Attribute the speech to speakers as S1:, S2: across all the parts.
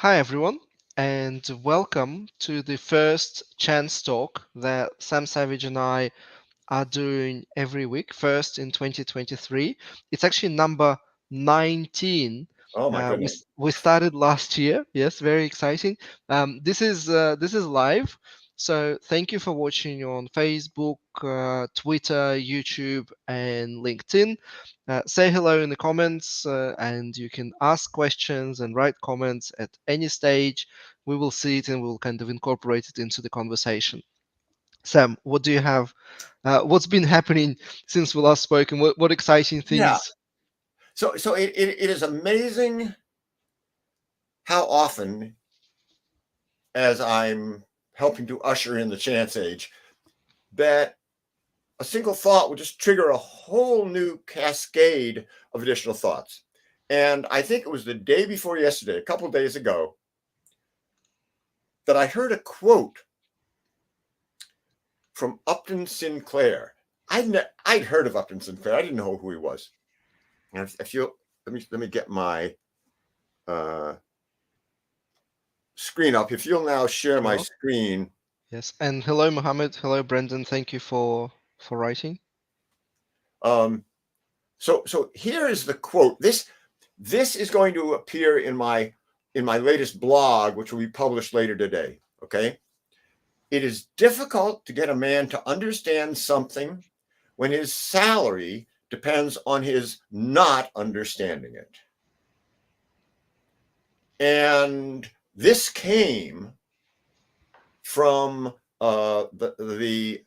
S1: Hi, everyone, and welcome to the first Chance Talk that Sam Savage and I are doing every week, first in 2023. It's actually number 19.
S2: Oh my
S1: We
S2: goodness.
S1: we started last year. Yes, very exciting. This is live. So thank you for watching on Facebook, Twitter, YouTube, and LinkedIn. Say hello in the comments, and you can ask questions and write comments at any stage. We will see it and we'll kind of incorporate it into the conversation. Sam, what do you have? What's been happening since we last spoke, and what exciting
S2: Yeah.
S1: things?
S2: So it is amazing how often, as I'm helping to usher in the chance age, that a single thought will just trigger a whole new cascade of additional thoughts. And I think it was the day before yesterday, a couple of days ago, that I heard a quote from Upton Sinclair. I'd heard of Upton Sinclair. I didn't know who he was. And if you let me get my screen up. If you'll now share my
S1: Sure.
S2: screen.
S1: Yes. And hello, Mohammed. Hello, Brendan. Thank you for writing.
S2: So here is the quote. This is going to appear in my latest blog, which will be published later today. Okay. It is difficult to get a man to understand something when his salary depends on his not understanding it. And this came from the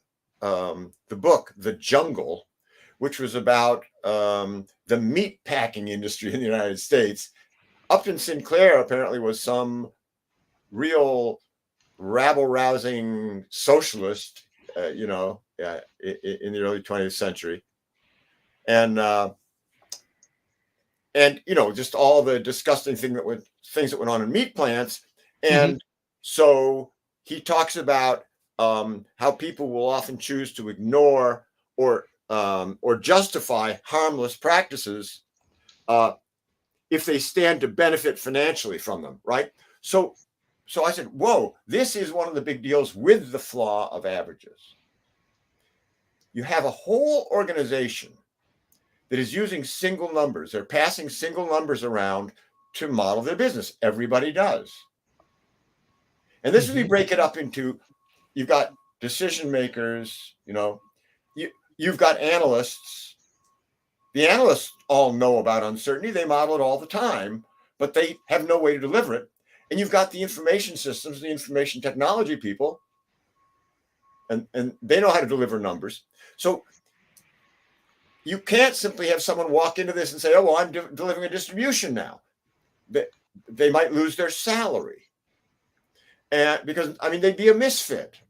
S2: book The Jungle, which was about the meat packing industry in the United States. Upton Sinclair apparently was some real rabble-rousing socialist, in the early 20th century, and just all the disgusting things that went on in meat plants,
S1: Hmm.
S2: and so he talks about how people will often choose to ignore or justify harmless practices if they stand to benefit financially from them, right? So I said, whoa, this is one of the big deals with the flaw of averages. You have a whole organization that is using single numbers. They're passing single numbers around to model their business. Everybody does. And this is we
S1: Hmm.
S2: break it up into, you've got decision makers, you've got analysts. The analysts all know about uncertainty. They model it all the time, but they have no way to deliver it. And you've got the information systems, the information technology people, and they know how to deliver numbers. So you can't simply have someone walk into this and say, oh, well, I'm delivering a distribution now. They might lose their salary. And because, they'd be a misfit.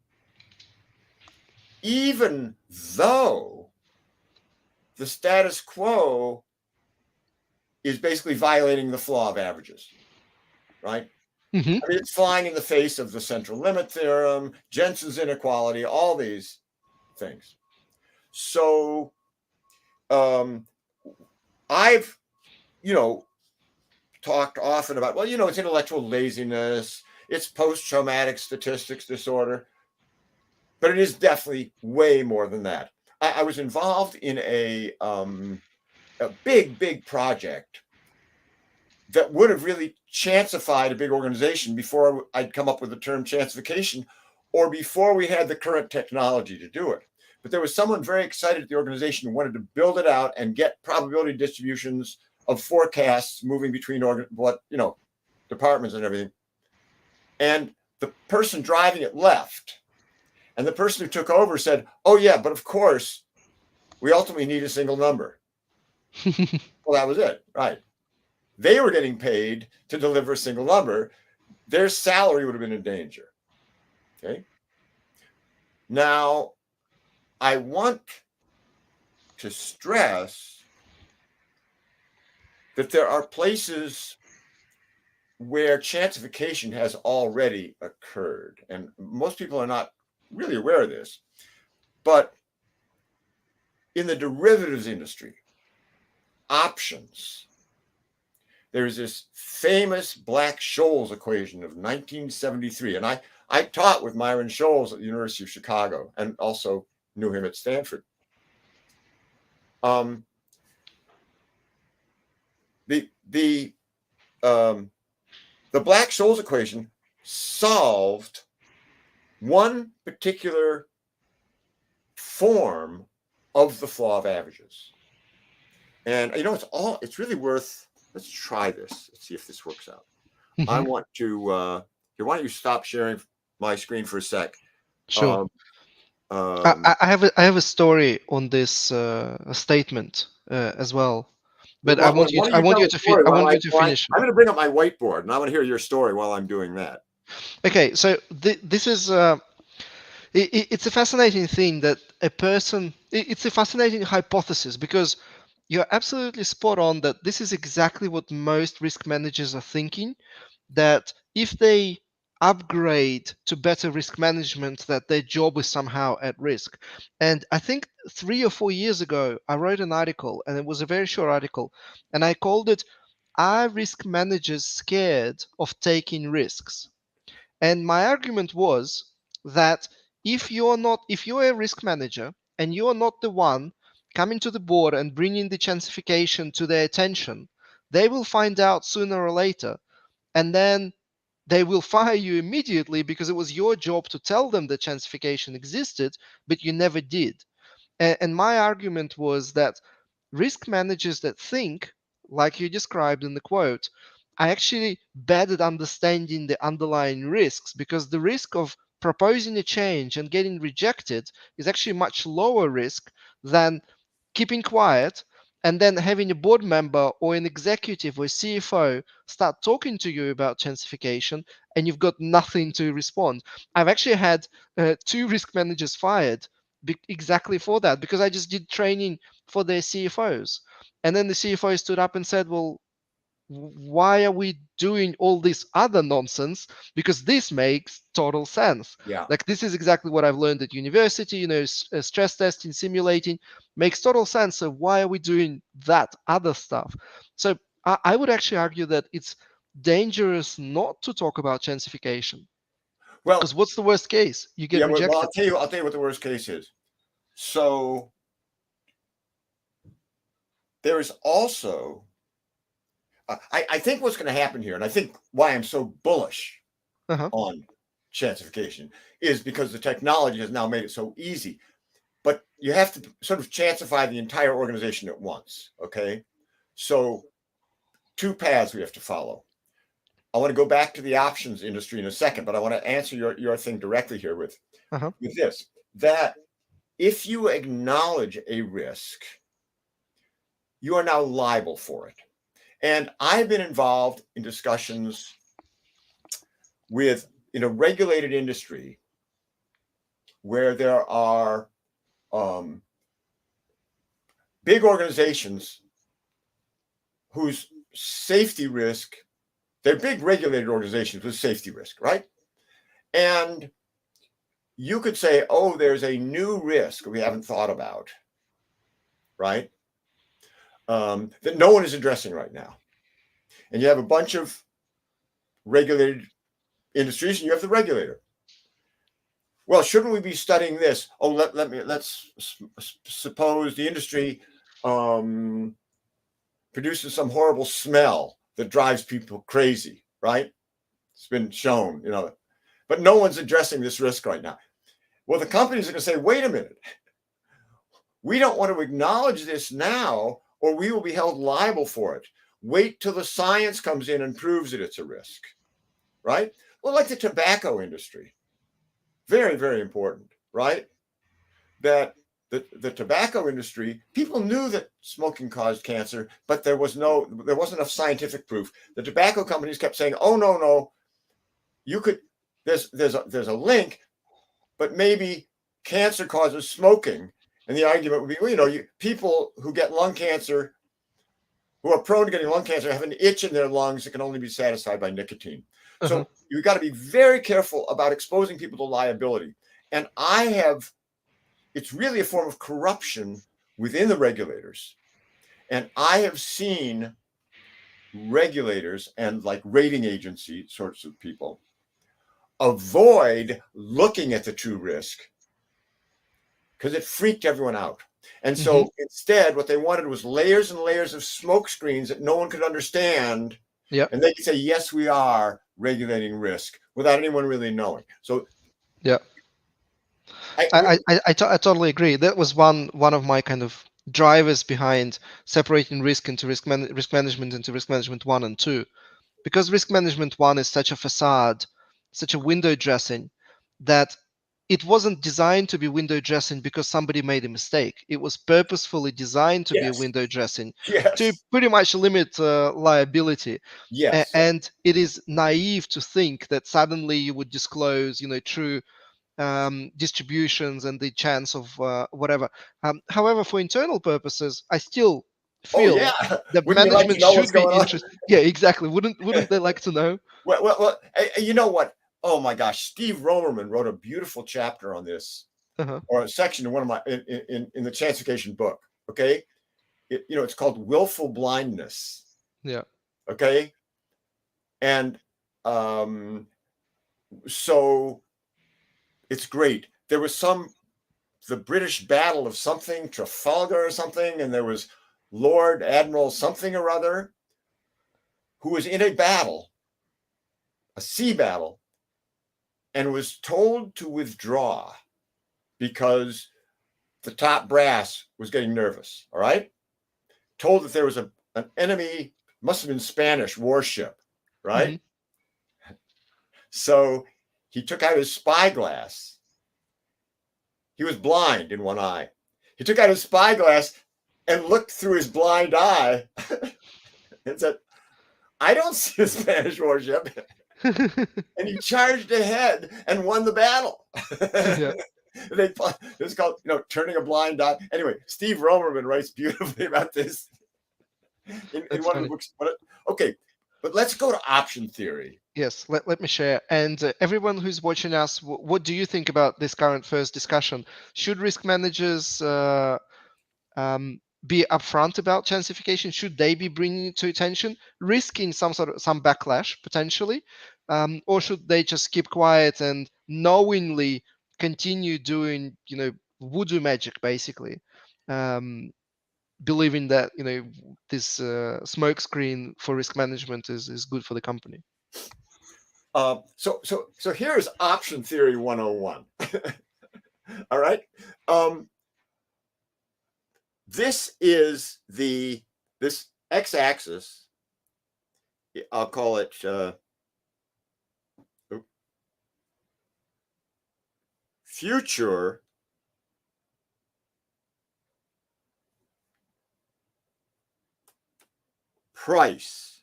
S2: Even though the status quo is basically violating the flaw of averages, right?
S1: Hmm.
S2: It's flying in the face of the central limit theorem, Jensen's inequality, all these things. So I've, talked often about, well, it's intellectual laziness, it's post-traumatic statistics disorder, but it is definitely way more than that. I was involved in a big project that would have really chancified a big organization before I'd come up with the term chancification, or before we had the current technology to do it. But there was someone very excited at the organization who wanted to build it out and get probability distributions of forecasts moving between departments and everything. And the person driving it left. And the person who took over said, oh, yeah, but of course, we ultimately need a single number. Well, that was it. Right. They were getting paid to deliver a single number. Their salary would have been in danger. Okay. Now, I want to stress that there are places where chancification has already occurred. And most people are not really aware of this. But in the derivatives industry, options, there's this famous Black-Scholes equation of 1973. And I taught with Myron Scholes at the University of Chicago and also knew him at Stanford. The Black-Scholes equation solved one particular form of the flaw of averages. And it's really worth, let's try this. Let's see if this works out. I want to why don't you stop sharing my screen for a sec?
S1: Sure. I have a story on this statement as well, but I want you to finish.
S2: I'm going to bring up my whiteboard, and I want to hear your story while I'm doing that.
S1: Okay, so this is it's a fascinating thing that it's a fascinating hypothesis, because you're absolutely spot on that this is exactly what most risk managers are thinking, that if they upgrade to better risk management, that their job is somehow at risk. And I think 3 or 4 years ago, I wrote an article, and it was a very short article, and I called it, "Are Risk Managers Scared of Taking Risks?" And my argument was that if you're a risk manager and you're not the one coming to the board and bringing the chancification to their attention, they will find out sooner or later, and then they will fire you immediately because it was your job to tell them that chancification existed, but you never did. And my argument was that risk managers that think, like you described in the quote, are actually bad at understanding the underlying risks, because the risk of proposing a change and getting rejected is actually much lower risk than keeping quiet and then having a board member or an executive or a CFO start talking to you about chancification and you've got nothing to respond. I've actually had 2 risk managers fired exactly for that, because I just did training for their CFOs. And then the CFO stood up and said, "Well, why are we doing all this other nonsense? Because this makes total sense.
S2: Yeah.
S1: Like, this is exactly what I've learned at university, stress testing, simulating makes total sense. So why are we doing that other stuff?" So I would actually argue that it's dangerous not to talk about chancification.
S2: Well,
S1: Because what's the worst case? You get rejected.
S2: Well, I'll tell you what the worst case is. So there is also, I think what's going to happen here, and I think why I'm so bullish on chancification, is because the technology has now made it so easy. But you have to sort of chancify the entire organization at once. Okay. So 2 paths we have to follow. I want to go back to the options industry in a second, but I want to answer your thing directly here with this, that if you acknowledge a risk, you are now liable for it. And I've been involved in discussions in a regulated industry where there are big organizations whose safety risk, they're big regulated organizations with safety risk, right? And you could say, oh, there's a new risk we haven't thought about, right? That no one is addressing right now. And you have a bunch of regulated industries and you have the regulator. Well, shouldn't we be studying this? Oh, let's suppose the industry produces some horrible smell that drives people crazy, right? It's been shown, but no one's addressing this risk right now. Well, the companies are going to say, wait a minute, we don't want to acknowledge this now, or we will be held liable for it. Wait till the science comes in and proves that it's a risk, right? Well, like the tobacco industry, very, very important, right? That the tobacco industry, people knew that smoking caused cancer, but there wasn't enough scientific proof. The tobacco companies kept saying, "Oh no, you could. There's a link, but maybe cancer causes smoking." And the argument would be, well, people who get lung cancer, who are prone to getting lung cancer, have an itch in their lungs that can only be satisfied by nicotine. So you've got to be very careful about exposing people to liability. And it's really a form of corruption within the regulators. And I have seen regulators and like rating agency sorts of people avoid looking at the true risk because it freaked everyone out. And
S1: Hmm.
S2: so instead, what they wanted was layers and layers of smoke screens that no one could understand.
S1: Yeah.
S2: And they could say, yes, we are regulating risk without anyone really knowing. So
S1: Yeah.
S2: I,
S1: I totally agree. That was one of my kind of drivers behind separating risk management into risk management one and two, because risk management one is such a facade, such a window dressing, that it wasn't designed to be window dressing because somebody made a mistake. It was purposefully designed to be a
S2: yes,
S1: window dressing to
S2: yes,
S1: pretty much limit liability.
S2: yes.
S1: And it is naive to think that suddenly you would disclose, true distributions and the chance of whatever. However, for internal purposes, I still
S2: Oh, yeah.
S1: feel that
S2: Wouldn't you like to
S1: management
S2: know what's
S1: should be
S2: going on?
S1: interested. Yeah, exactly. Wouldn't they like to know?
S2: Well, you know what? Oh my gosh, Steve Romerman wrote a beautiful chapter on this,
S1: Uh-huh.
S2: or a section in one of my in the Chancification book. Okay, it's called willful blindness.
S1: Yeah.
S2: Okay, and so it's great. There was the British battle of something, Trafalgar or something, and there was Lord Admiral something or other who was in a battle, a sea battle, and was told to withdraw because the top brass was getting nervous. All right. Told that there was an enemy, must have been Spanish warship.
S1: Hmm.
S2: Right. So he took out his spyglass. He was blind in one eye. He took out his spyglass and looked through his blind eye and said, I don't see a Spanish warship. And he charged ahead and won the battle.
S1: Yeah,
S2: It's called, turning a blind eye. Anyway, Steve Romerman writes beautifully about this in
S1: that's
S2: one of the
S1: funny.
S2: books. Okay, but let's go to option theory.
S1: Yes, let me share. And everyone who's watching us, what do you think about this current first discussion? Should risk managers be upfront about chancification? Should they be bringing it to attention, risking some backlash potentially, or should they just keep quiet and knowingly continue doing voodoo magic basically, believing that this smoke screen for risk management is good for the company?
S2: So here's option theory 101. All right. Um, this is this x-axis. I'll call it future price.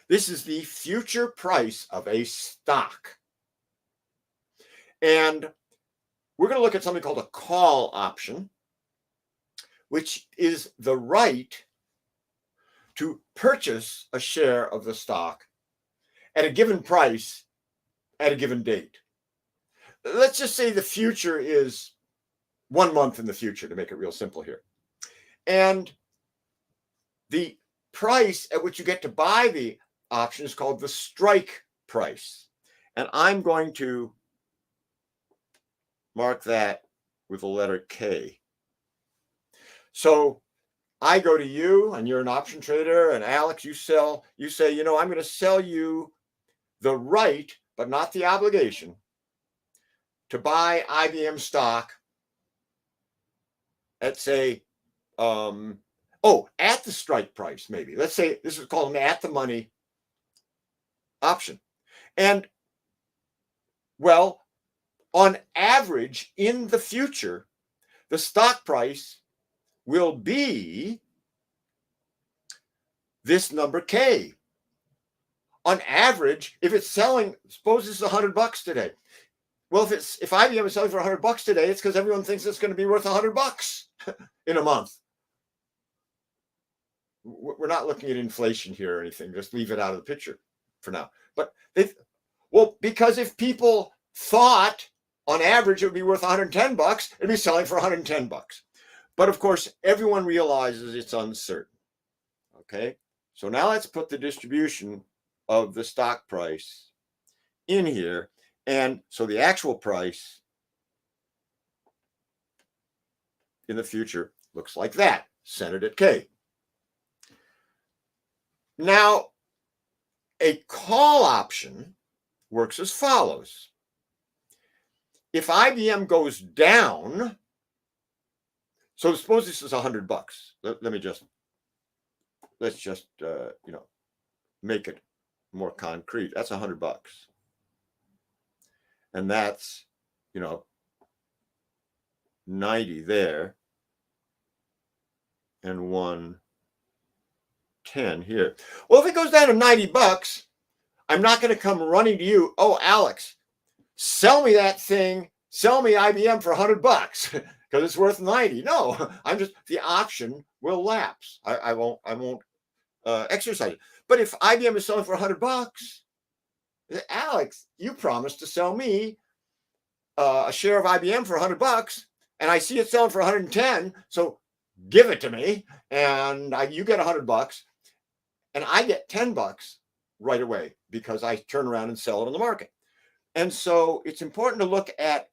S2: This is the future price of a stock. And we're going to look at something called a call option, which is the right to purchase a share of the stock at a given price at a given date. Let's just say the future is 1 month in the future, to make it real simple here. And the price at which you get to buy the option is called the strike price. And I'm going to mark that with the letter K. So I go to you, and you're an option trader, and Alex, you say, I'm going to sell you the right, but not the obligation, to buy IBM stock at, say, at the strike price, maybe. Let's say this is called an at the money option. And, well, on average, in the future, the stock price will be this number K. On average, if it's selling, suppose this is $100 today. Well, if IBM is selling for $100 today, it's because everyone thinks it's going to be worth $100 in a month. We're not looking at inflation here or anything. Just leave it out of the picture for now. But because if people thought on average it would be worth $110, it'd be selling for $110. But of course, everyone realizes it's uncertain. Okay, So now let's put the distribution of the stock price in here. And so the actual price in the future looks like that, centered at K. Now, a call option works as follows. If IBM goes down, so suppose this is $100. Let's just make it more concrete. That's $100. And that's, 90 there and 110 here. Well, if it goes down to $90, I'm not going to come running to you. Oh, Alex, sell me that thing. Sell me IBM for $100 because it's worth 90. No, the option will lapse. I won't exercise it. But if IBM is selling for $100, Alex, you promised to sell me a share of IBM for $100, and I see it selling for 110. So give it to me, and you get $100, and I get $10 right away because I turn around and sell it on the market. And so it's important to look at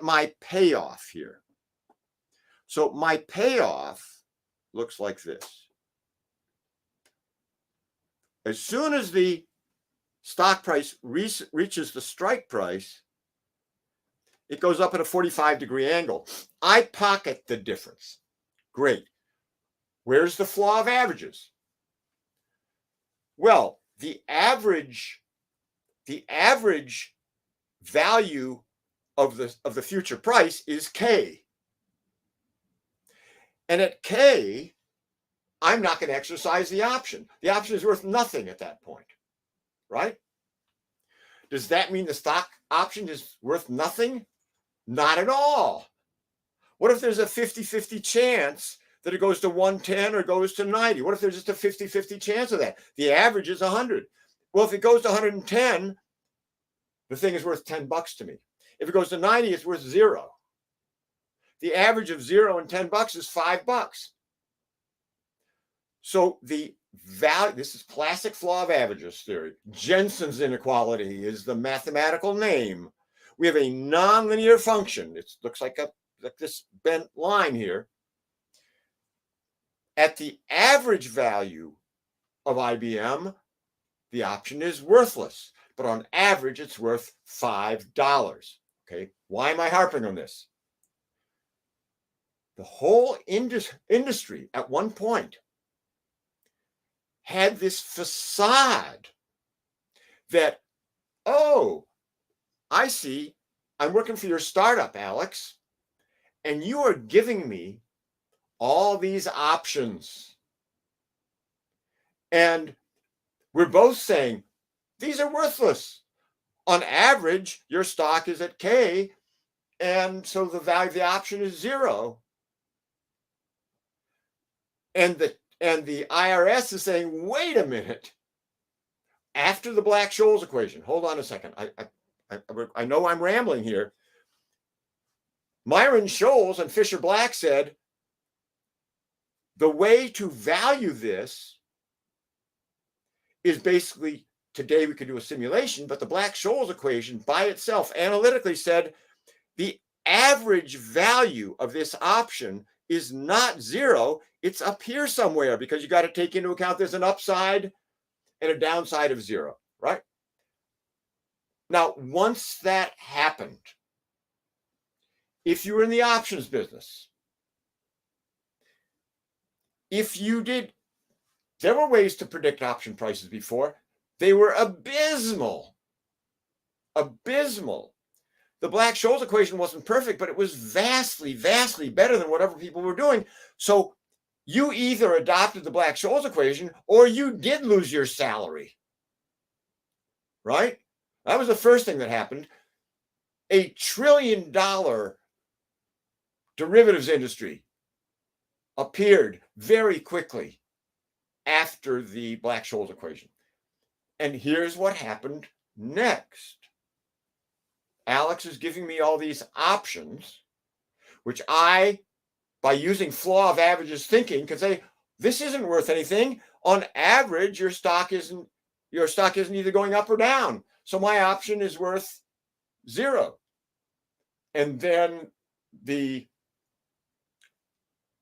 S2: my payoff here. So my payoff looks like this. As soon as the stock price reaches the strike price, it goes up at a 45-degree angle. I pocket the difference. Great. Where's the flaw of averages? Well, the average value of the future price is K. And at K, I'm not going to exercise the option. The option is worth nothing at that point, right? Does that mean the stock option is worth nothing? Not at all. What if there's a 50-50 chance that it goes to 110 or goes to 90? What if there's just a 50-50 chance of that? The average is 100. Well, if it goes to 110, the thing is worth $10 to me. If it goes to 90, it's worth 0. The average of 0 and $10 is $5. So the value, this is classic flaw of averages theory. Jensen's inequality is the mathematical name. We have a nonlinear function. It looks like this bent line here. At the average value of IBM, the option is worthless, but on average, it's worth $5. Okay, why am I harping on this? The whole industry at one point had this facade that, oh, I see, I'm working for your startup, Alex, and you are giving me all these options. And we're both saying, these are worthless. On average, your stock is at K, and so the value of the option is 0. And the IRS is saying, wait a minute. After the Black-Scholes equation, hold on a second. I know I'm rambling here. Myron Scholes and Fisher Black said, the way to value this is basically, today we could do a simulation, but the Black-Scholes equation by itself analytically said the average value of this option is not 0. It's up here somewhere because you got to take into account there's an upside and a downside of 0, right? Now, once that happened, if you were in the options business, there were ways to predict option prices before. They were abysmal. Abysmal. The Black-Scholes equation wasn't perfect, but it was vastly, vastly better than whatever people were doing. So you either adopted the Black-Scholes equation or you did lose your salary, right? That was the first thing that happened. $1 trillion derivatives industry appeared very quickly after the Black-Scholes equation. And here's what happened next. Alex is giving me all these options, which I, by using flaw of averages thinking, can say, this isn't worth anything. On average, your stock isn't either going up or down. So my option is worth zero. And then the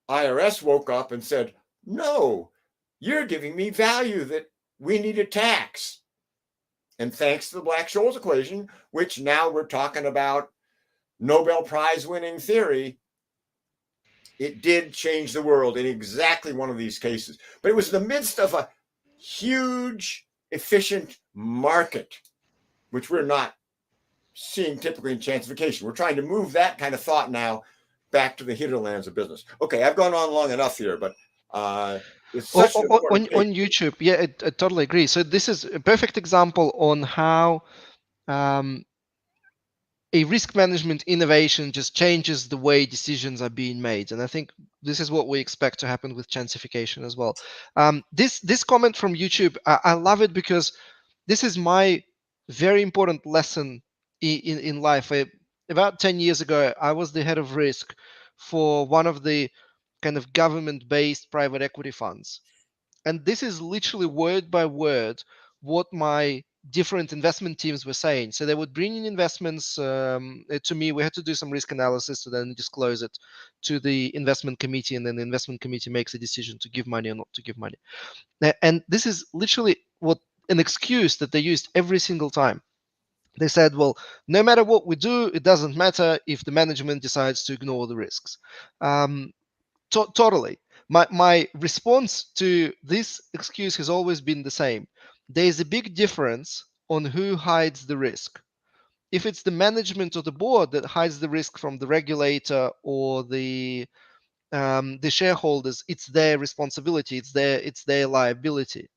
S2: IRS woke up and said, no, you're giving me value that we need a tax. And thanks to the Black-Scholes equation, which now we're talking about Nobel Prize winning theory, it did change the world in exactly one of these cases. But it was in the midst of a huge, efficient market, which we're not seeing typically in Chancification. We're trying to move that kind of thought now back to the hinterlands of business. Okay, I've gone on long enough here, but it's such an important case.
S1: On YouTube, yeah, I totally agree. So this is a perfect example on how um, a risk management innovation just changes the way decisions are being made, and I think this is what we expect to happen with Chancification as well. This comment from YouTube, I love it because this is my very important lesson in life. About 10 years ago, I was the head of risk for one of the kind of government-based private equity funds, and this is literally word by word what my different investment teams were saying. So they would bring in investments to me. We had to do some risk analysis to then disclose it to the investment committee, and then the investment committee makes a decision to give money or not to give money. And this is literally what an excuse that they used every single time. They said, well, no matter what we do, it doesn't matter if the management decides to ignore the risks. Um, Totally. My response to this excuse has always been the same. There is a big difference on who hides the risk. If it's the management or the board that hides the risk from the regulator or the shareholders, it's their responsibility. It's their liability.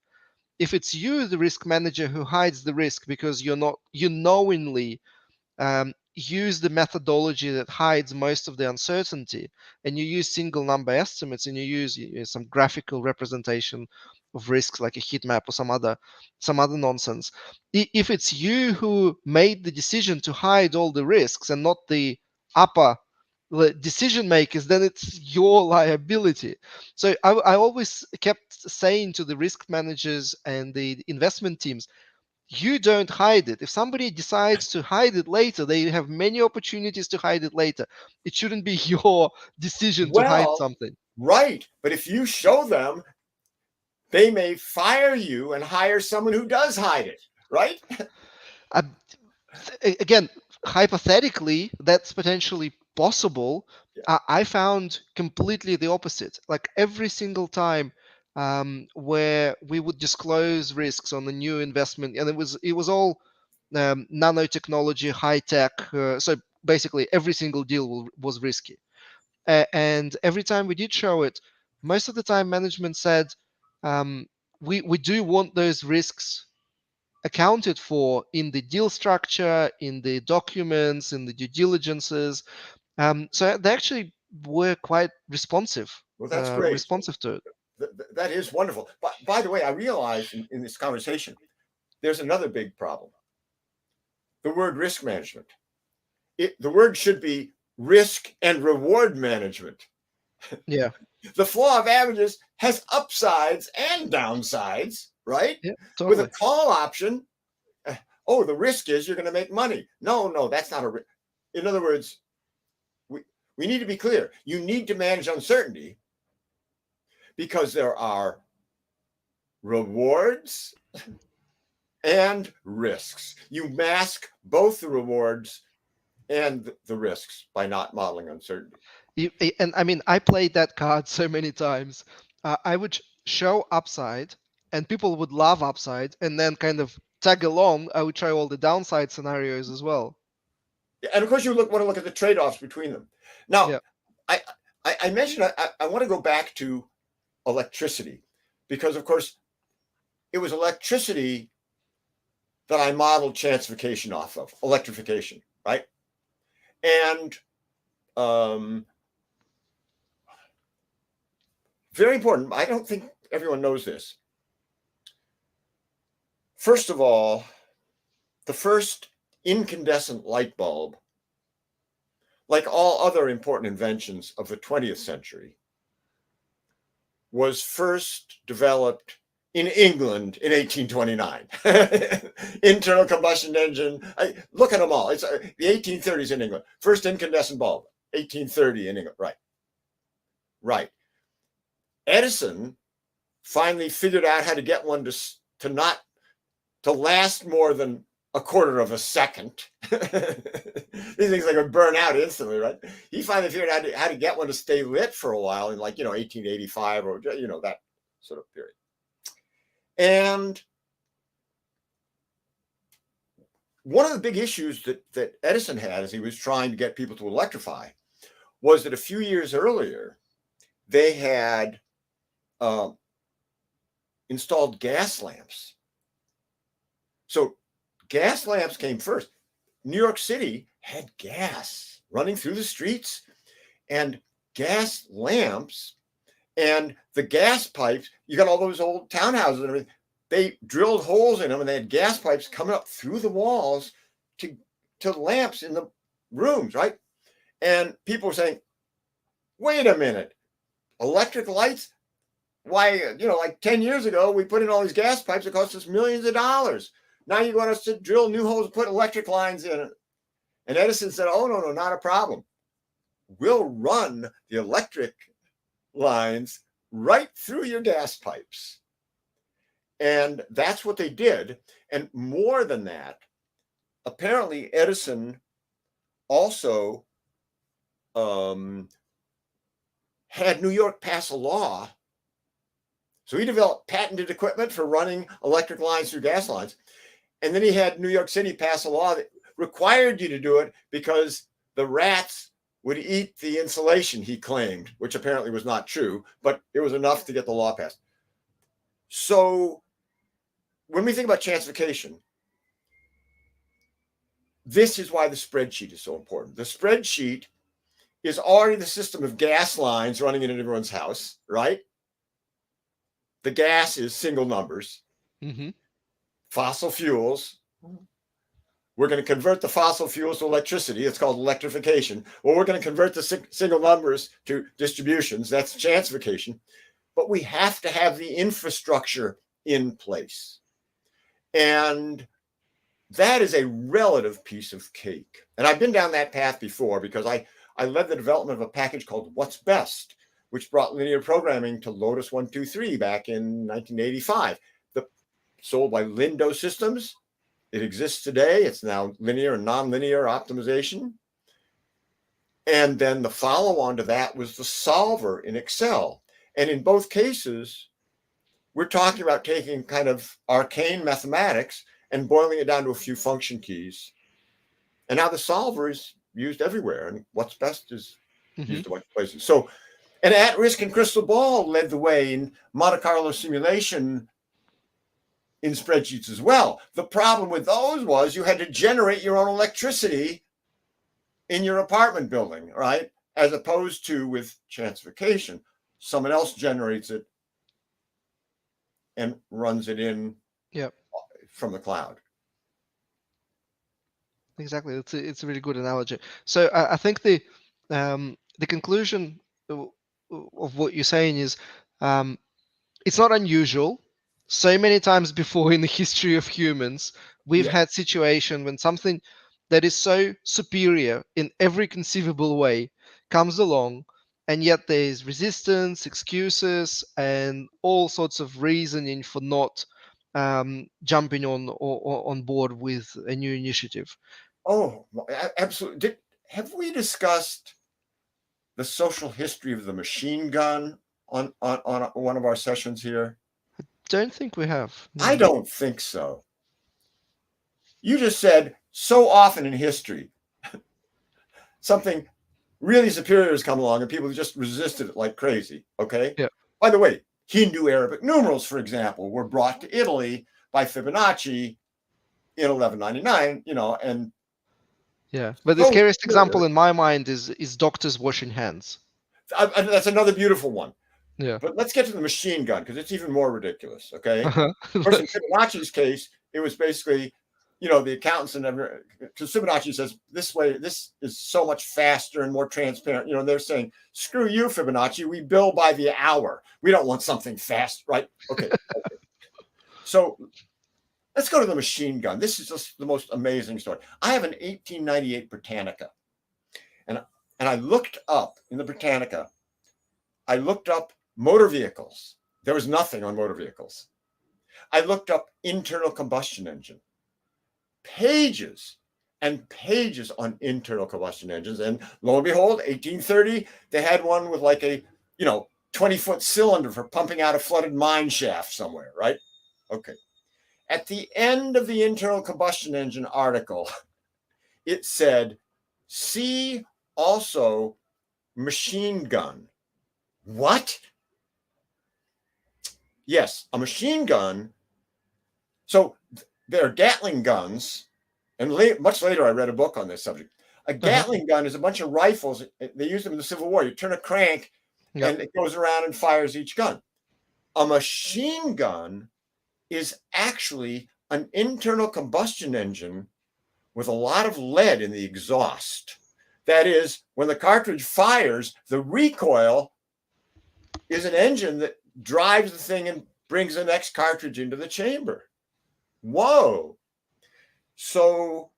S1: If it's you, the risk manager, who hides the risk because you knowingly use the methodology that hides most of the uncertainty, and you use single number estimates, and you use some graphical representation of risks like a heat map or some other nonsense. If it's you who made the decision to hide all the risks and not the upper decision makers, then it's your liability. So I always kept saying to the risk managers and the investment teams, you don't hide it. If somebody decides to hide it later, they have many opportunities to hide it later. It shouldn't be your decision to hide
S2: Well,
S1: something.
S2: right. But if you show them, they may fire you and hire someone who does hide it, right?
S1: Uh, Again, hypothetically, that's potentially possible.
S2: Yeah.
S1: I found completely the opposite. Like every single time where we would disclose risks on the new investment, and it was all nanotechnology, high tech. So basically, every single deal was risky. And every time we did show it, most of the time management said, um, we do want those risks accounted for in the deal structure, in the documents, in the due diligences. So they actually were quite responsive,
S2: Well, that's
S1: uh,
S2: great.
S1: responsive to it.
S2: That is wonderful. But by the way, I realized in this conversation, there's another big problem. The word risk management. The word should be risk and reward management.
S1: Yeah,
S2: The flaw of averages has upsides and downsides, right?
S1: yeah,
S2: With a
S1: totally.
S2: call option, oh, the risk is you're going to make money. No, that's not a risk. In other words, we need to be clear. You need to manage uncertainty because there are rewards and risks. You mask both the rewards and the risks by not modeling uncertainty.
S1: And I mean, I played that card so many times. I would show upside, and people would love upside, and then kind of tag along. I would try all the downside scenarios as well.
S2: And of course, you want to look at the trade-offs between them. Now,
S1: Yeah,
S2: I I mentioned I want to go back to electricity because, of course, it was electricity that I modeled Chancification off of, electrification, right? And very important. I don't think everyone knows this. First of all, the first incandescent light bulb, like all other important inventions of the 20th century, was first developed in England in 1829. Internal combustion engine. Look at them all. It's the 1830s in England. First incandescent bulb, 1830 in England. Right. Right. Edison finally figured out how to get one to not to last more than a quarter of a second. These things like would burn out instantly, right? He finally figured out how to get one to stay lit for a while in 1885 or that sort of period. And one of the big issues that Edison had as he was trying to get people to electrify was that a few years earlier, they had installed gas lamps. So gas lamps came first. New York City had gas running through the streets and gas lamps, and the gas pipes. You got all those old townhouses and everything. They drilled holes in them and they had gas pipes coming up through the walls to lamps in the rooms, right? And people were saying, wait a minute, electric lights? Why, like 10 years ago, we put in all these gas pipes. It cost us millions of dollars. Now you want us to drill new holes and put electric lines in. And Edison said, oh, no, not a problem. We'll run the electric lines right through your gas pipes. And that's what they did. And more than that, apparently Edison also had New York pass a law. So he developed patented equipment for running electric lines through gas lines. And then he had New York City pass a law that required you to do it because the rats would eat the insulation, he claimed, which apparently was not true, but it was enough to get the law passed. So when we think about chancification, this is why the spreadsheet is so important. The spreadsheet is already the system of gas lines running in everyone's house, right? The gas is single numbers.
S1: Mm-hmm.
S2: Fossil fuels. We're going to convert the fossil fuels to electricity. It's called electrification. Well, we're going to convert the single numbers to distributions. That's chancification. But we have to have the infrastructure in place. And that is a relative piece of cake. And I've been down that path before because I led the development of a package called What's Best, which brought linear programming to Lotus 123 back in 1985. Sold by Lindo Systems. It exists today. It's now linear and nonlinear optimization. And then the follow-on to that was the solver in Excel. And in both cases, we're talking about taking kind of arcane mathematics and boiling it down to a few function keys. And now the solver is used everywhere. And What's Best is used a bunch of places. So, and At-Risk and Crystal Ball led the way in Monte Carlo simulation in spreadsheets as well. The problem with those was you had to generate your own electricity in your apartment building, right? As opposed to with chancification, someone else generates it and runs it in from the cloud.
S1: Exactly. It's a really good analogy. So I think the conclusion of what you're saying is it's not unusual. So many times before in the history of humans, we've had situation when something that is so superior in every conceivable way comes along, and yet there's resistance, excuses, and all sorts of reasoning for not jumping on board with a new initiative.
S2: Oh, absolutely. Have we discussed the social history of the machine gun on one of our sessions here?
S1: Don't think we have.
S2: No. I don't think so. You just said so often in history, something really superior has come along and people just resisted it like crazy. Okay.
S1: Yeah.
S2: By the way, Hindu Arabic numerals, for example, were brought to Italy by Fibonacci in 1199, and
S1: yeah. But the scariest example in my mind is doctors washing hands.
S2: That's another beautiful one.
S1: Yeah.
S2: But let's get to the machine gun because it's even more ridiculous. Okay. Of course, in Fibonacci's case, it was basically the accountants and everything, because Fibonacci says this way, this is so much faster and more transparent. They're saying, screw you, Fibonacci. We bill by the hour. We don't want something fast, right? Okay. So let's go to the machine gun. This is just the most amazing story. I have an 1898 Britannica, and I looked up in the Britannica. I looked up motor vehicles. There was nothing on motor vehicles. I looked up internal combustion engine. Pages and pages on internal combustion engines. And lo and behold, 1830, they had one with like a, 20-foot cylinder for pumping out a flooded mine shaft somewhere, right? Okay. At the end of the internal combustion engine article, it said, see also machine gun. What? Yes, a machine gun. So there are Gatling guns, and much later I read a book on this subject. A Gatling gun is a bunch of rifles. They used them in the Civil War. You turn a crank, and it goes around and fires each gun. A machine gun is actually an internal combustion engine with a lot of lead in the exhaust. That is, when the cartridge fires, the recoil is an engine that drives the thing and brings the next cartridge into the chamber. Whoa. So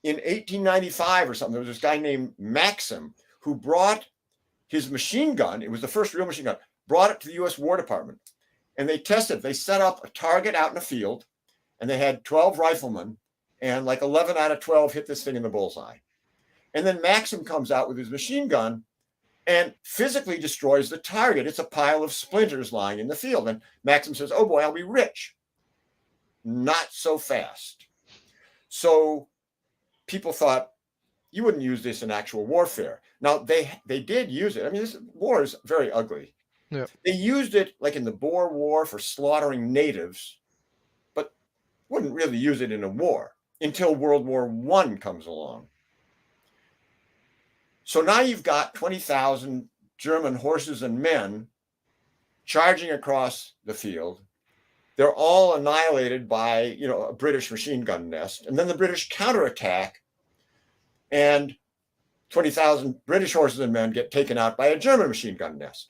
S2: in 1895 or something, there was this guy named Maxim who brought his machine gun. It was the first real machine gun, brought it to the U.S. War Department. And they tested. They set up a target out in a field, and they had 12 riflemen, and like 11 out of 12 hit this thing in the bullseye. And then Maxim comes out with his machine gun and physically destroys the target. It's a pile of splinters lying in the field. And Maxim says, oh boy, I'll be rich. Not so fast. So people thought you wouldn't use this in actual warfare. Now, they did use it. I mean, this war is very ugly. Yeah. They used it like in the Boer War for slaughtering natives, but wouldn't really use it in a war until World War I comes along. So now you've got 20,000 German horses and men charging across the field. They're all annihilated by, a British machine gun nest. And then the British counterattack, and 20,000 British horses and men get taken out by a German machine gun nest.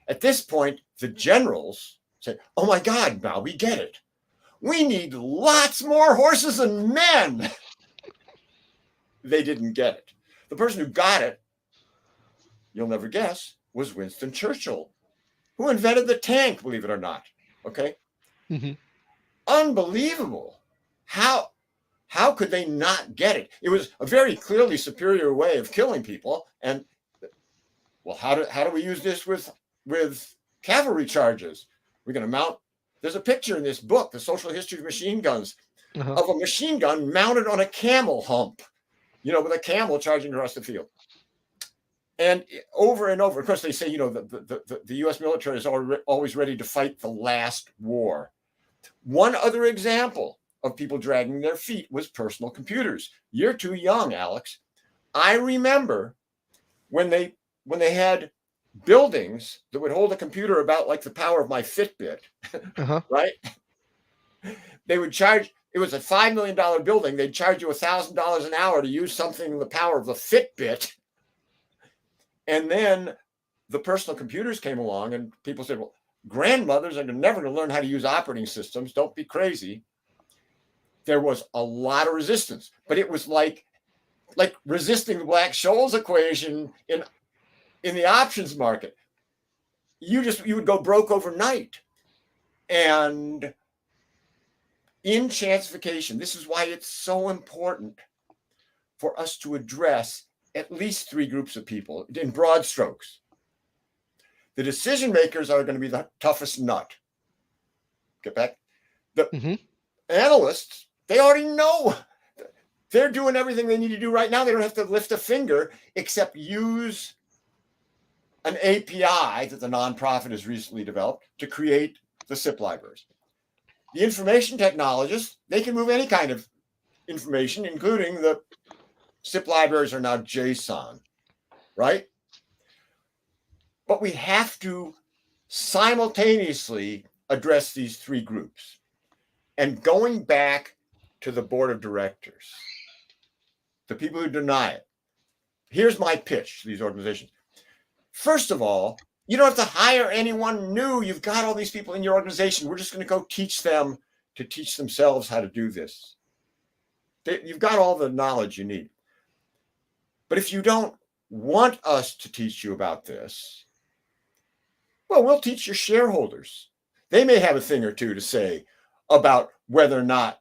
S2: At this point, the generals say, oh my God, now we get it. We need lots more horses and men. They didn't get it. The person who got it, you'll never guess, was Winston Churchill, who invented the tank, believe it or not. Okay? Mm-hmm. Unbelievable. How could they not get it? It was a very clearly superior way of killing people. And, well, how do we use this with cavalry charges? We're going to mount. There's a picture in this book, The Social History of Machine Guns, of a machine gun mounted on a camel hump, with a camel charging across the field. And over and over, of course, they say, the U.S. military is always ready to fight the last war. One other example of people dragging their feet was personal computers. You're too young, Alex. I remember when they had buildings that would hold a computer about like the power of my Fitbit, right? They would charge, it was a $5 million building. They'd charge you $1,000 an hour to use something the power of the Fitbit. And then the personal computers came along and people said, well, grandmothers are never going to learn how to use operating systems. Don't be crazy. There was a lot of resistance, but it was like resisting the Black-Scholes equation in the options market. You would go broke overnight. And in Chancification, this is why it's so important for us to address at least three groups of people in broad strokes. The decision makers are going to be the toughest nut. Get back? The analysts, they already know. They're doing everything they need to do right now. They don't have to lift a finger except use an API that the nonprofit has recently developed to create the SIP libraries. The information technologists, they can move any kind of information, including the SIP libraries are now JSON, right? But we have to simultaneously address these three groups. And going back to the board of directors, the people who deny it. Here's my pitch to these organizations. First of all, you don't have to hire anyone new. You've got all these people in your organization. We're just going to go teach them to teach themselves how to do this. You've got all the knowledge you need. But if you don't want us to teach you about this, well, we'll teach your shareholders. They may have a thing or two to say about whether or not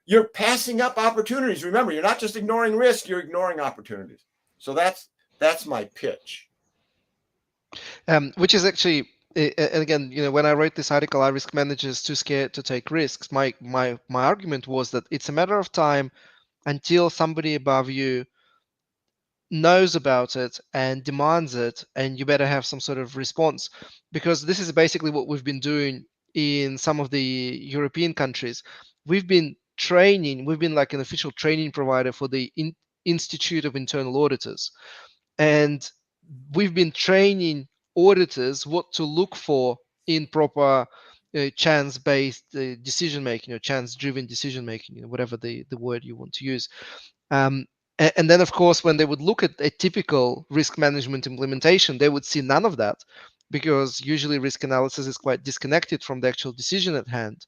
S2: you're passing up opportunities. Remember, you're not just ignoring risk, you're ignoring opportunities. So that's my pitch.
S1: Which is actually, and again, when I wrote this article, "Are risk managers too scared to take risks?" My argument was that it's a matter of time until somebody above you knows about it and demands it, and you better have some sort of response, because this is basically what we've been doing in some of the European countries. We've been like an official training provider for the Institute of Internal Auditors, and we've been training auditors what to look for in proper chance-based decision making, or chance-driven decision making, whatever the word you want to use. And then, of course, when they would look at a typical risk management implementation, they would see none of that, because usually risk analysis is quite disconnected from the actual decision at hand.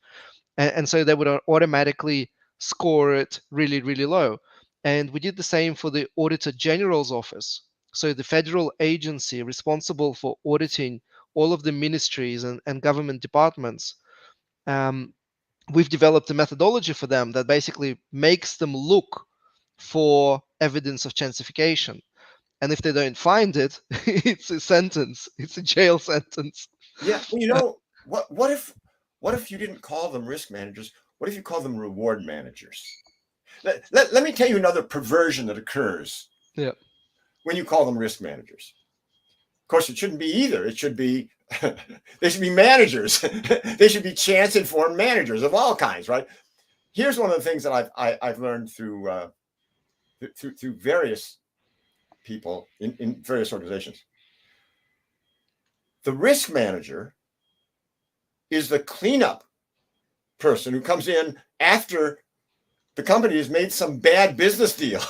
S1: And so they would automatically score it really, really low. And we did the same for the Auditor General's office. So the federal agency responsible for auditing all of the ministries and government departments. We've developed a methodology for them that basically makes them look for evidence of chancification. And if they don't find it, it's a sentence. It's a jail sentence.
S2: Yeah. Well, what if you didn't call them risk managers? What if you call them reward managers? Let me tell you another perversion that occurs when you call them risk managers. Of course, it shouldn't be either. It should be they should be managers. They should be chance-informed managers of all kinds, right? Here's one of the things that I've learned through various people in various organizations. The risk manager is the cleanup person who comes in after the company has made some bad business deal,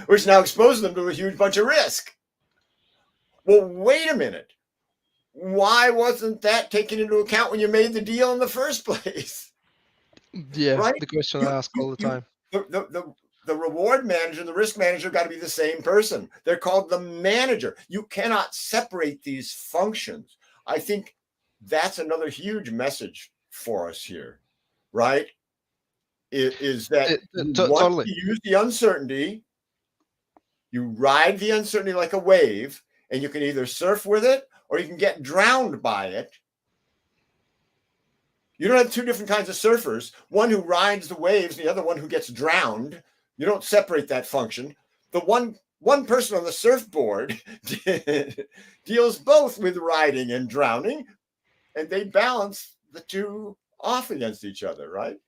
S2: which now exposes them to a huge bunch of risk. Well, wait a minute. Why wasn't that taken into account when you made the deal in the first place?
S1: Yeah,
S2: right?
S1: The question I ask all the time.
S2: The reward manager and the risk manager got to be the same person. They're called the manager. You cannot separate these functions. I think that's another huge message for us here, right? Is that you want to use the uncertainty, you ride the uncertainty like a wave, and you can either surf with it or you can get drowned by it. You don't have two different kinds of surfers, one who rides the waves, the other one who gets drowned. You don't separate that function. The one person on the surfboard deals both with riding and drowning, and they balance the two off against each other, right?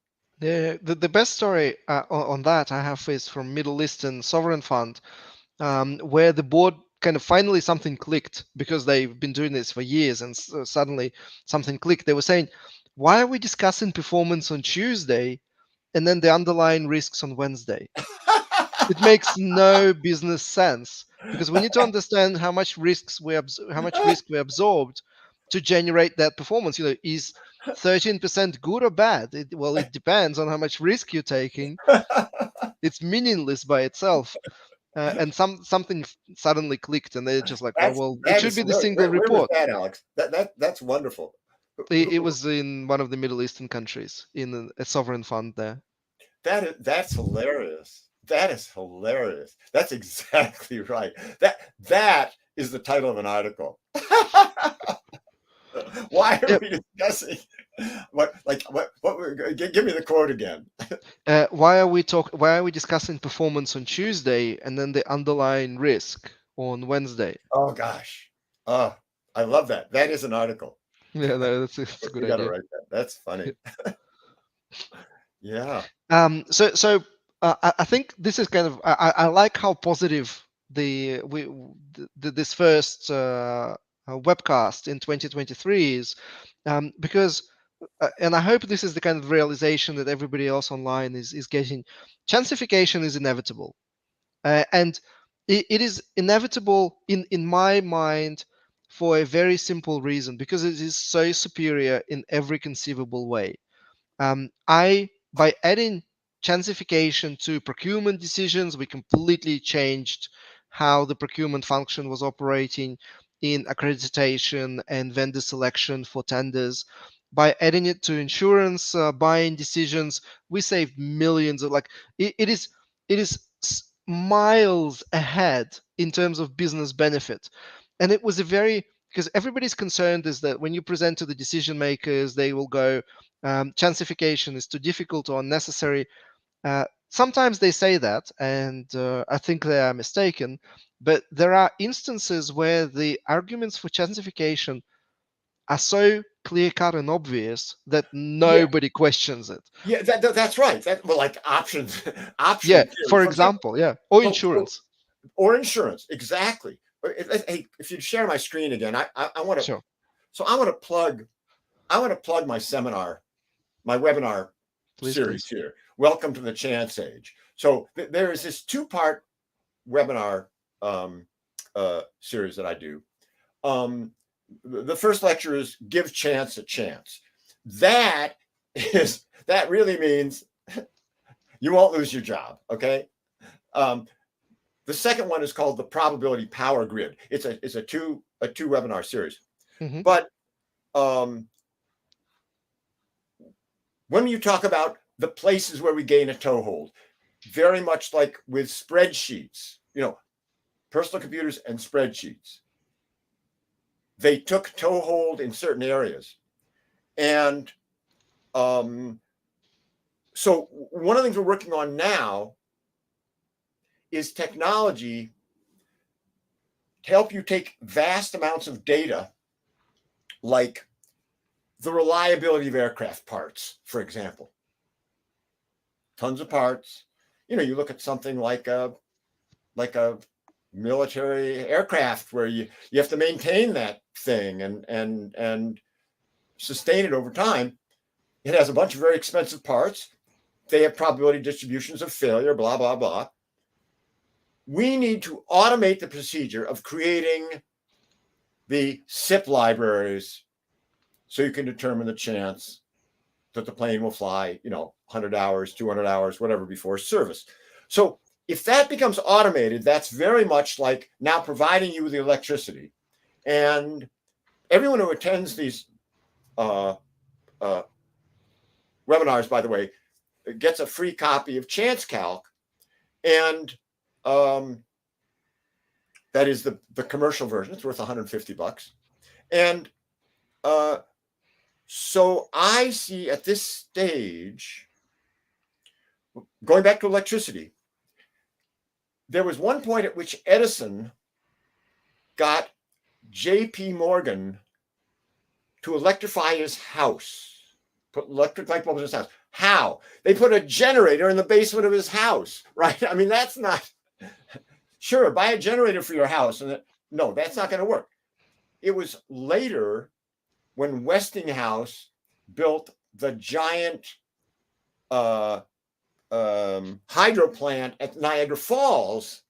S1: Yeah, the best story on that I have is from Middle Eastern sovereign fund, where the board kind of finally something clicked, because they've been doing this for years, and suddenly something clicked. They were saying, why are we discussing performance on Tuesday and then the underlying risks on Wednesday? It makes no business sense, because we need to understand how much risk we absorbed to generate that performance. Is 13% good or bad? It depends on how much risk you're taking. It's meaningless by itself. And something suddenly clicked, and they're just like, it should be the single report.
S2: Where was that, Alex? That's wonderful.
S1: It was in one of the Middle Eastern countries, in a sovereign fund there.
S2: That's hilarious. That is hilarious. That's exactly right. That is the title of an article. Why are we discussing give me the quote again.
S1: Why are we discussing performance on Tuesday and then the underlying risk on Wednesday?
S2: Oh gosh. Oh, I love that. That is an article.
S1: Yeah, that's a good idea.
S2: Gotta write that. That's funny. Yeah.
S1: So I think this is kind of I like how positive this first webcast in 2023 is, because and I hope this is the kind of realization that everybody else online is getting. Chancification is inevitable, and it is inevitable in my mind for a very simple reason, because it is so superior in every conceivable way. I By adding chancification to procurement decisions, we completely changed how the procurement function was operating in accreditation and vendor selection for tenders. By adding it to insurance buying decisions, we saved millions of it is miles ahead in terms of business benefit. And it was a very, because everybody's concerned is that when you present to the decision makers, they will go, chancification is too difficult or unnecessary. Sometimes they say that, and I think they are mistaken. But there are instances where the arguments for chancification are so clear cut and obvious that
S2: Yeah,
S1: nobody questions it.
S2: yeah, that's right. That well, like options,
S1: Yeah,
S2: option theory,
S1: for
S2: for example.
S1: example, yeah, or
S2: Well,
S1: insurance.
S2: or insurance, exactly. Hey, if you share my screen again, I want to.
S1: Sure,
S2: So I want to plug my seminar, my webinar
S1: please,
S2: series
S1: please.
S2: here. Welcome to the Chance Age. So there is this two-part webinar series that I do. Um, the first lecture is give chance a chance. That that really means you won't lose your job. Okay. Um, the second one is called the probability power grid. It's a two webinar series.
S1: Hmm.
S2: But um, when you talk about the places where we gain a toehold, very much like with spreadsheets, personal computers and spreadsheets, they took toehold in certain areas. And so one of the things we're working on now is technology to help you take vast amounts of data, like the reliability of aircraft parts, for example. Tons of parts. You look at something like a military aircraft where you have to maintain that thing and sustain it over time. It has a bunch of very expensive parts. They have probability distributions of failure, blah, blah, blah. We need to automate the procedure of creating the SIP libraries so you can determine the chance that the plane will fly, 100 hours, 200 hours, whatever, before service. So if that becomes automated, that's very much like now providing you with the electricity. And everyone who attends these uh, uh, webinars, by the way, gets a free copy of ChanceTALK. And that is the commercial version. It's worth $150. And so I see at this stage, going back to electricity, there was one point at which Edison got J.P. Morgan to electrify his house, put electric light bulbs in his house. How? They put a generator in the basement of his house, right? I mean, that's not, sure, buy a generator for your house. No, that's not going to work. It was later when Westinghouse built the giant hydro plant at Niagara Falls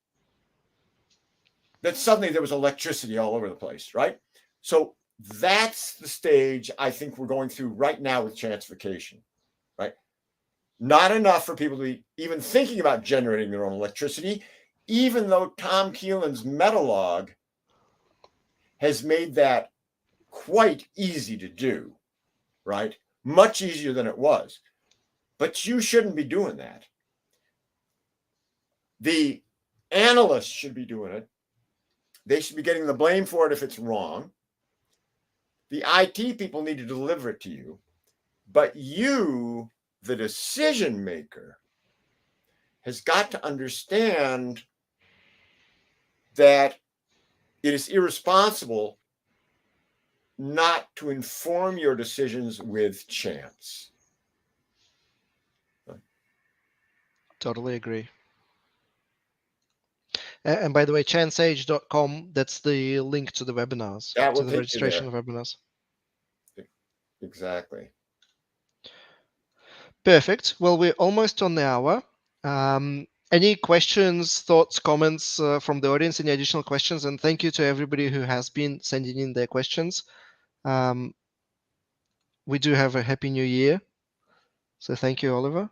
S2: that suddenly there was electricity all over the place, right? So that's the stage I think we're going through right now with chancification, right? Not enough for people to be even thinking about generating their own electricity, even though Tom Keelan's Metalog has made that quite easy to do, right? Much easier than it was. But you shouldn't be doing that. The analysts should be doing it. They should be getting the blame for it if it's wrong. The IT people need to deliver it to you. But you, the decision maker, has got to understand that it is irresponsible not to inform your decisions with chance.
S1: Totally agree. And by the way, chanceage.com, that's the link to the webinars,
S2: That
S1: to
S2: will
S1: the
S2: take you
S1: registration
S2: there.
S1: of webinars.
S2: Exactly.
S1: Perfect. Well, we're almost on the hour. Any questions, thoughts, comments from the audience? Any additional questions? And thank you to everybody who has been sending in their questions. Um, we do have a happy new year. So thank you, Oliver.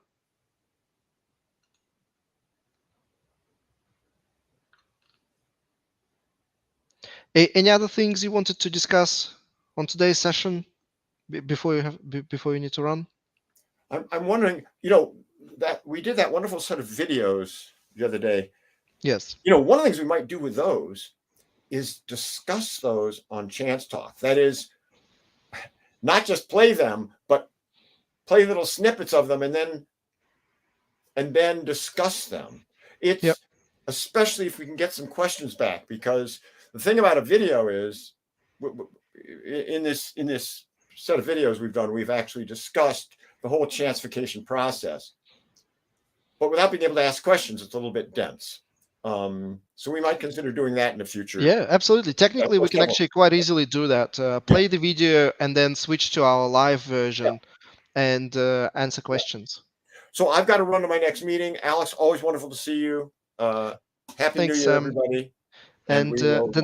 S1: Any other things you wanted to discuss on today's session before before you need to run?
S2: I'm wondering, you know, that we did that wonderful set of videos the other day.
S1: Yes.
S2: You know, one of the things we might do with those is discuss those on Chance Talk. That is, not just play them, but play little snippets of them and then discuss them. It's
S1: Yep.
S2: especially if we can get some questions back, because the thing about a video is in this set of videos we've done, we've actually discussed the whole chancification process, but without being able to ask questions, it's a little bit dense. So we might consider doing that in the future.
S1: Yeah, absolutely. Technically, we can
S2: Several.
S1: actually quite easily do that.
S2: Yeah.
S1: Play the video and then switch to our live
S2: Yeah.
S1: version and answer
S2: Yeah.
S1: questions.
S2: So I've got to run to my next meeting. Alex, always wonderful to see you. Happy New
S1: Thanks,
S2: Year,
S1: Sam.
S2: everybody. And
S1: And
S2: we will.
S1: the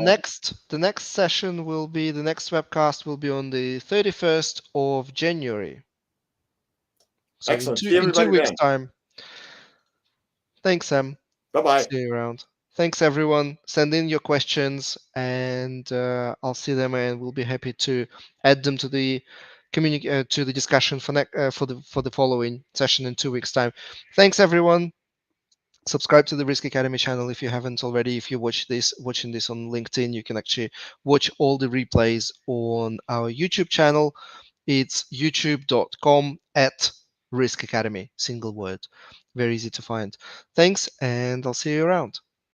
S1: next session will be the next webcast will be on the 31st of January. So
S2: Excellent. See
S1: in two
S2: everybody
S1: weeks
S2: then.
S1: time. Thanks, Sam.
S2: Bye-bye.
S1: See you around. Thanks, everyone. Send in your questions, and I'll see them, and we'll be happy to add them to the to the discussion for the following session in 2 weeks' time. Thanks, everyone. Subscribe to the Risk Academy channel if you haven't already. If you're watching this on LinkedIn, you can actually watch all the replays on our YouTube channel. It's youtube.com/Risk Academy, single word. Very easy to find. Thanks, and I'll see you around.